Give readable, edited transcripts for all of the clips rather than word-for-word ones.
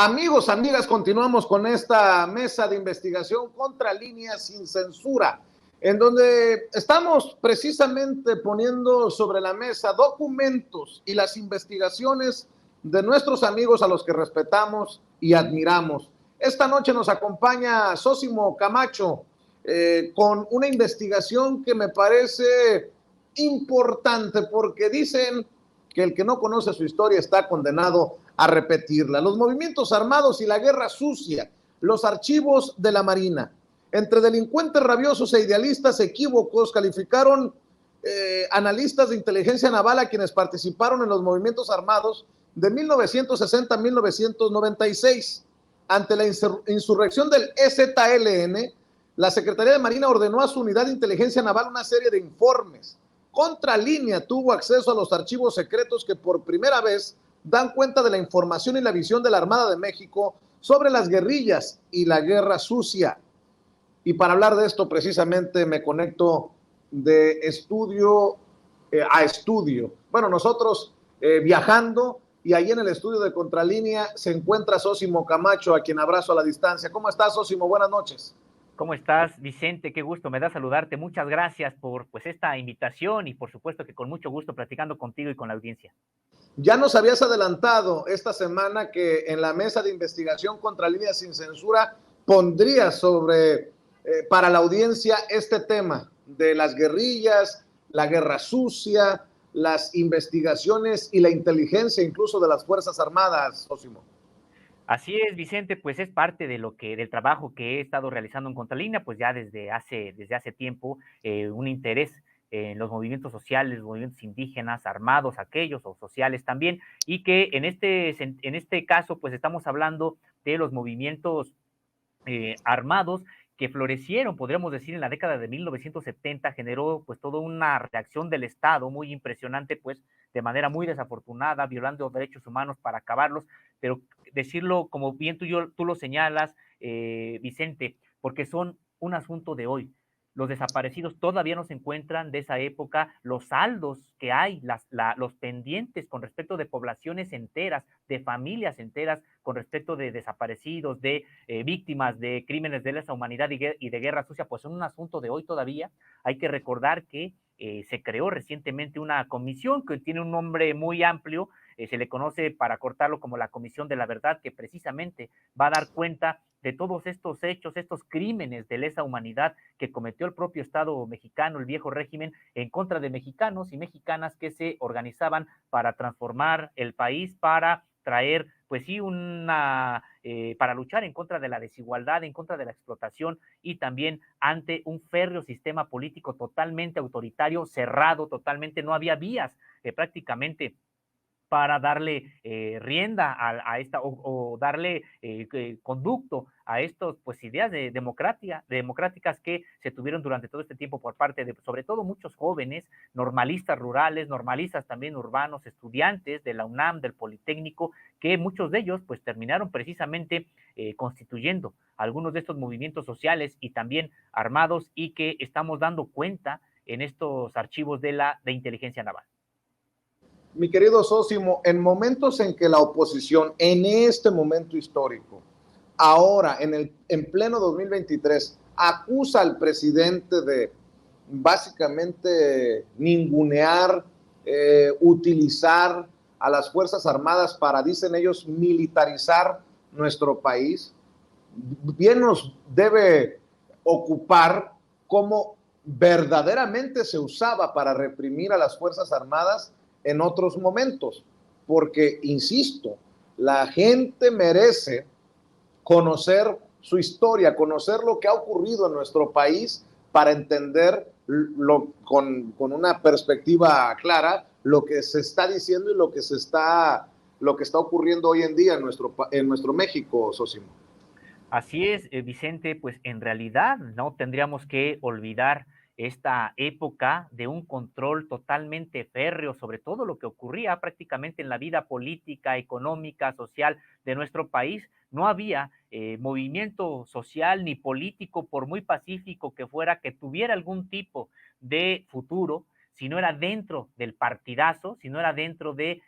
Amigos, amigas, continuamos con esta mesa de investigación contra líneas sin censura, en donde estamos precisamente poniendo sobre la mesa documentos y las investigaciones de nuestros amigos a los que respetamos y admiramos. Esta noche nos acompaña Sósimo Camacho con una investigación que me parece importante porque dicen que el que no conoce su historia está condenado a repetirla. Los movimientos armados y la guerra sucia, los archivos de la Marina. Entre delincuentes rabiosos e idealistas equívocos calificaron analistas de inteligencia naval a quienes participaron en los movimientos armados de 1960 a 1996. Ante la insurrección del EZLN, la Secretaría de Marina ordenó a su unidad de inteligencia naval una serie de informes. Contralínea tuvo acceso a los archivos secretos que por primera vez dan cuenta de la información y la visión de la Armada de México sobre las guerrillas y la guerra sucia. Y para hablar de esto precisamente me conecto de estudio a estudio. Bueno, nosotros viajando, y ahí en el estudio de Contralínea se encuentra Sósimo Camacho, a quien abrazo a la distancia. ¿Cómo estás, Sósimo? Buenas noches. ¿Cómo estás, Vicente? Qué gusto me da saludarte. Muchas gracias por esta invitación y por supuesto que con mucho gusto platicando contigo y con la audiencia. Ya nos habías adelantado esta semana que en la mesa de investigación contra líneas sin censura pondrías para la audiencia este tema de las guerrillas, la guerra sucia, las investigaciones y la inteligencia incluso de las Fuerzas Armadas, Sósimo. Así es, Vicente, pues es parte del trabajo que he estado realizando en Contralínea, pues ya desde hace tiempo, un interés en los movimientos sociales, los movimientos indígenas, armados, aquellos o sociales también, y que en este caso, pues estamos hablando de los movimientos armados que florecieron, podríamos decir, en la década de 1970, generó pues toda una reacción del Estado muy impresionante, pues de manera muy desafortunada, violando derechos humanos para acabarlos, pero decirlo como bien tú lo señalas, Vicente, porque son un asunto de hoy. Los desaparecidos todavía no se encuentran de esa época, los saldos que hay, los pendientes con respecto de poblaciones enteras, de familias enteras, con respecto de desaparecidos, de víctimas de crímenes de lesa humanidad y de guerra sucia, pues son un asunto de hoy todavía. Hay que recordar que se creó recientemente una comisión que tiene un nombre muy amplio, se le conoce para cortarlo como la Comisión de la Verdad, que precisamente va a dar cuenta de todos estos hechos, estos crímenes de lesa humanidad que cometió el propio Estado mexicano, el viejo régimen, en contra de mexicanos y mexicanas que se organizaban para transformar el país, para traer, pues sí, para luchar en contra de la desigualdad, en contra de la explotación y también ante un férreo sistema político totalmente autoritario, cerrado totalmente, no había vías prácticamente para darle rienda a esta o darle conducto a estos pues ideas de democráticas que se tuvieron durante todo este tiempo por parte de sobre todo muchos jóvenes, normalistas rurales, normalistas también urbanos, estudiantes de la UNAM, del Politécnico, que muchos de ellos pues terminaron precisamente constituyendo algunos de estos movimientos sociales y también armados y que estamos dando cuenta en estos archivos de inteligencia naval. Mi querido Sósimo, en momentos en que la oposición, en este momento histórico, ahora en pleno 2023, acusa al presidente de básicamente ningunear, utilizar a las Fuerzas Armadas para, dicen ellos, militarizar nuestro país, bien nos debe ocupar cómo verdaderamente se usaba para reprimir a las Fuerzas Armadas en otros momentos, porque, insisto, la gente merece conocer su historia, conocer lo que ha ocurrido en nuestro país para entender con una perspectiva clara lo que se está diciendo y lo que está ocurriendo hoy en día en nuestro México, Sósimo. Así es, Vicente, pues en realidad no tendríamos que olvidar esta época de un control totalmente férreo sobre todo lo que ocurría prácticamente en la vida política, económica, social de nuestro país. No había movimiento social ni político, por muy pacífico que fuera, que tuviera algún tipo de futuro, si no era dentro del partidazo, si no era dentro del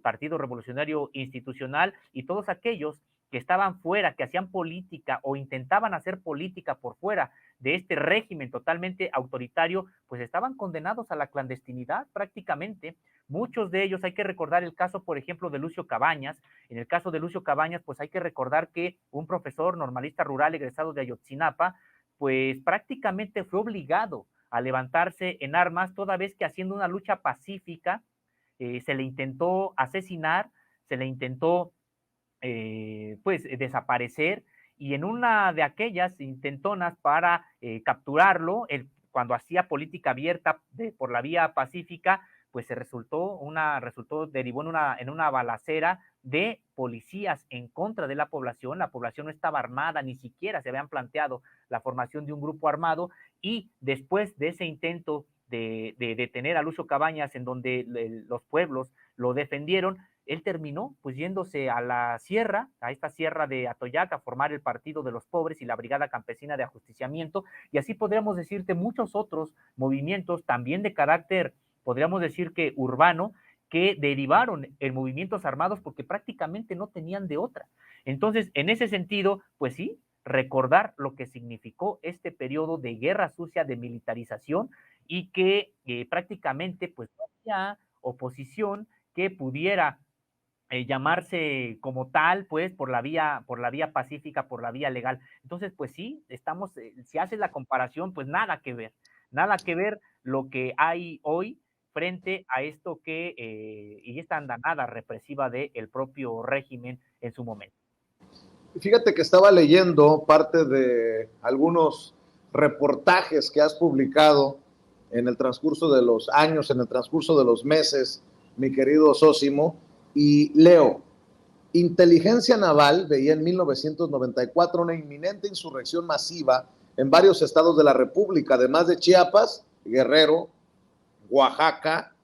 Partido Revolucionario Institucional y todos aquellos que estaban fuera, que hacían política o intentaban hacer política por fuera de este régimen totalmente autoritario, pues estaban condenados a la clandestinidad prácticamente. Muchos de ellos, hay que recordar el caso, por ejemplo, de Lucio Cabañas. En el caso de Lucio Cabañas, pues hay que recordar que un profesor normalista rural egresado de Ayotzinapa, pues prácticamente fue obligado a levantarse en armas, toda vez que haciendo una lucha pacífica se le intentó asesinar, se le intentó pues desaparecer, y en una de aquellas intentonas para capturarlo, cuando hacía política abierta por la vía pacífica, pues derivó en una balacera de policías en contra de la población no estaba armada, ni siquiera se habían planteado la formación de un grupo armado, y después de ese intento de detener a Lucio Cabañas, en donde los pueblos lo defendieron, él terminó pues yéndose a la sierra, a esta sierra de Atoyac, a formar el Partido de los Pobres y la Brigada Campesina de Ajusticiamiento, y así podríamos decirte muchos otros movimientos también de carácter, podríamos decir que urbano, que derivaron en movimientos armados porque prácticamente no tenían de otra. Entonces, en ese sentido, pues sí, recordar lo que significó este periodo de guerra sucia, de militarización, y que prácticamente pues no había oposición que pudiera llamarse como tal, pues, por la vía pacífica, por la vía legal. Entonces, pues sí, si haces la comparación, pues nada que ver lo que hay hoy frente a esto y esta andanada represiva del propio régimen en su momento. Fíjate que estaba leyendo parte de algunos reportajes que has publicado en el transcurso de los años, en el transcurso de los meses, mi querido Sósimo, y leo: inteligencia naval veía en 1994 una inminente insurrección masiva en varios estados de la República, además de Chiapas, Guerrero, Oaxaca,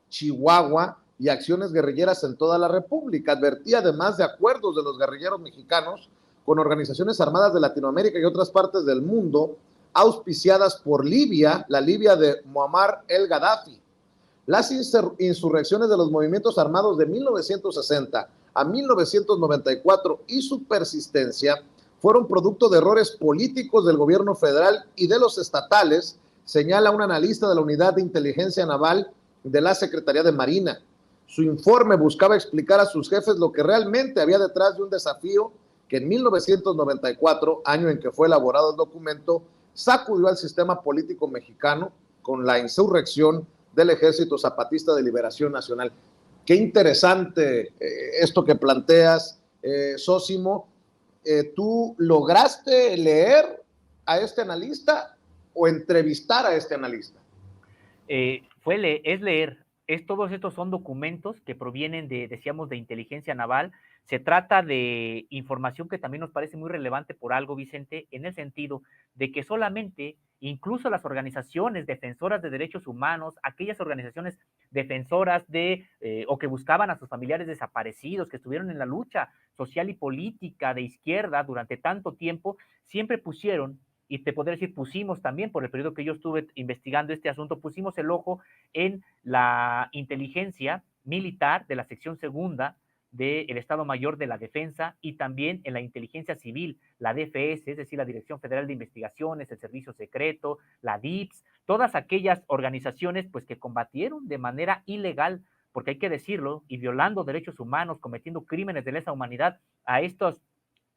Chihuahua y acciones guerrilleras en toda la República. Advertía además de acuerdos de los guerrilleros mexicanos con organizaciones armadas de Latinoamérica y otras partes del mundo, auspiciadas por Libia, la Libia de Muammar el Gaddafi. Las insurrecciones de los movimientos armados de 1960 a 1994 y su persistencia fueron producto de errores políticos del gobierno federal y de los estatales, señala un analista de la Unidad de Inteligencia Naval de la Secretaría de Marina. Su informe buscaba explicar a sus jefes lo que realmente había detrás de un desafío que en 1994, año en que fue elaborado el documento, sacudió al sistema político mexicano con la insurrección del Ejército Zapatista de Liberación Nacional. Qué interesante esto que planteas, Sósimo. ¿Tú lograste leer a este analista o entrevistar a este analista? Es leer. Todos estos son documentos que provienen decíamos, de inteligencia naval. Se trata de información que también nos parece muy relevante por algo, Vicente, en el sentido de que solamente, incluso las organizaciones defensoras de derechos humanos, aquellas organizaciones defensoras o que buscaban a sus familiares desaparecidos, que estuvieron en la lucha social y política de izquierda durante tanto tiempo, siempre pusieron, y te podría decir, pusimos también, por el periodo que yo estuve investigando este asunto, pusimos el ojo en la inteligencia militar de la sección segunda del Estado Mayor de la Defensa, y también en la inteligencia civil, la DFS, es decir, la Dirección Federal de Investigaciones, el Servicio Secreto, la DIPS, todas aquellas organizaciones pues que combatieron de manera ilegal, porque hay que decirlo, y violando derechos humanos, cometiendo crímenes de lesa humanidad a estos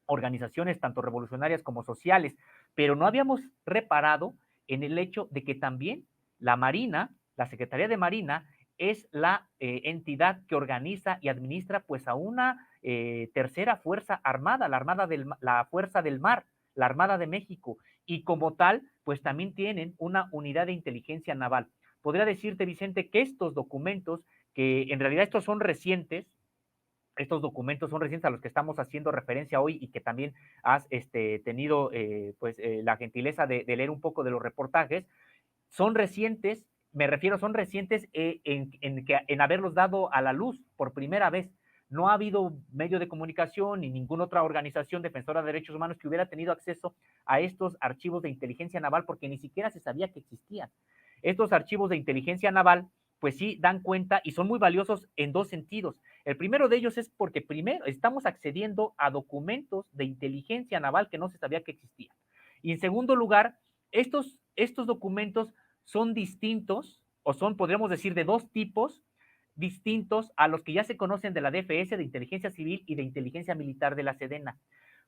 organizaciones tanto revolucionarias como sociales, pero no habíamos reparado en el hecho de que también la Marina, la Secretaría de Marina, es la entidad que organiza y administra pues a una tercera fuerza armada, la Fuerza del Mar, la Armada de México, y como tal, pues también tienen una unidad de inteligencia naval. Podría decirte, Vicente, que estos documentos, que en realidad estos son recientes, estos documentos son recientes a los que estamos haciendo referencia hoy, y que también has tenido la gentileza de leer un poco de los reportajes, son recientes, me refiero, son recientes en haberlos dado a la luz por primera vez. No ha habido medio de comunicación ni ninguna otra organización defensora de derechos humanos que hubiera tenido acceso a estos archivos de inteligencia naval, porque ni siquiera se sabía que existían. Estos archivos de inteligencia naval, pues sí dan cuenta y son muy valiosos en dos sentidos. El primero de ellos es porque primero estamos accediendo a documentos de inteligencia naval que no se sabía que existían. Y en segundo lugar, estos documentos son distintos, o son, podríamos decir, de dos tipos distintos a los que ya se conocen de la DFS, de inteligencia civil y de inteligencia militar de la Sedena,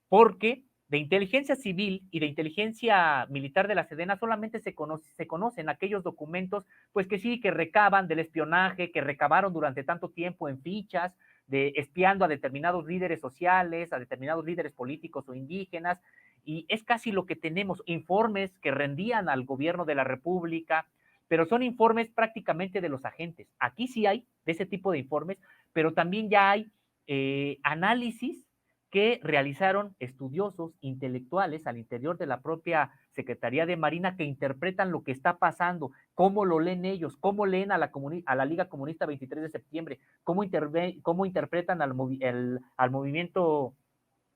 porque de inteligencia civil y de inteligencia militar de la Sedena solamente se conocen aquellos documentos, pues que sí, que recaban del espionaje, que recabaron durante tanto tiempo en fichas, de espiando a determinados líderes sociales, a determinados líderes políticos o indígenas, y es casi lo que tenemos, informes que rendían al gobierno de la República, pero son informes prácticamente de los agentes. Aquí sí hay de ese tipo de informes, pero también ya hay análisis que realizaron estudiosos intelectuales al interior de la propia Secretaría de Marina que interpretan lo que está pasando, cómo lo leen ellos, cómo leen a la Liga Comunista 23 de septiembre, cómo interpretan al movimiento,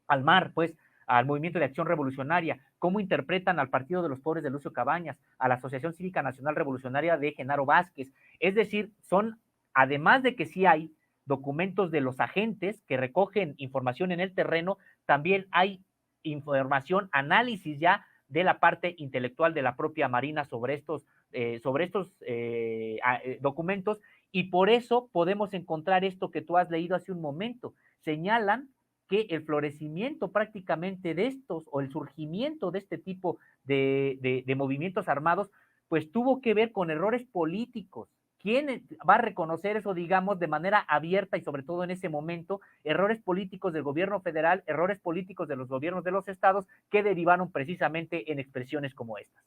al MAR, pues, al Movimiento de Acción Revolucionaria, cómo interpretan al Partido de los Pobres de Lucio Cabañas, a la Asociación Cívica Nacional Revolucionaria de Genaro Vázquez. Es decir, son, además de que sí hay documentos de los agentes que recogen información en el terreno, también hay información, análisis ya de la parte intelectual de la propia Marina sobre estos documentos, y por eso podemos encontrar esto que tú has leído hace un momento. Señalan que el florecimiento prácticamente de estos, o el surgimiento de este tipo de movimientos armados, pues tuvo que ver con errores políticos. ¿Quién va a reconocer eso, digamos, de manera abierta y sobre todo en ese momento? Errores políticos del gobierno federal, errores políticos de los gobiernos de los estados que derivaron precisamente en expresiones como estas.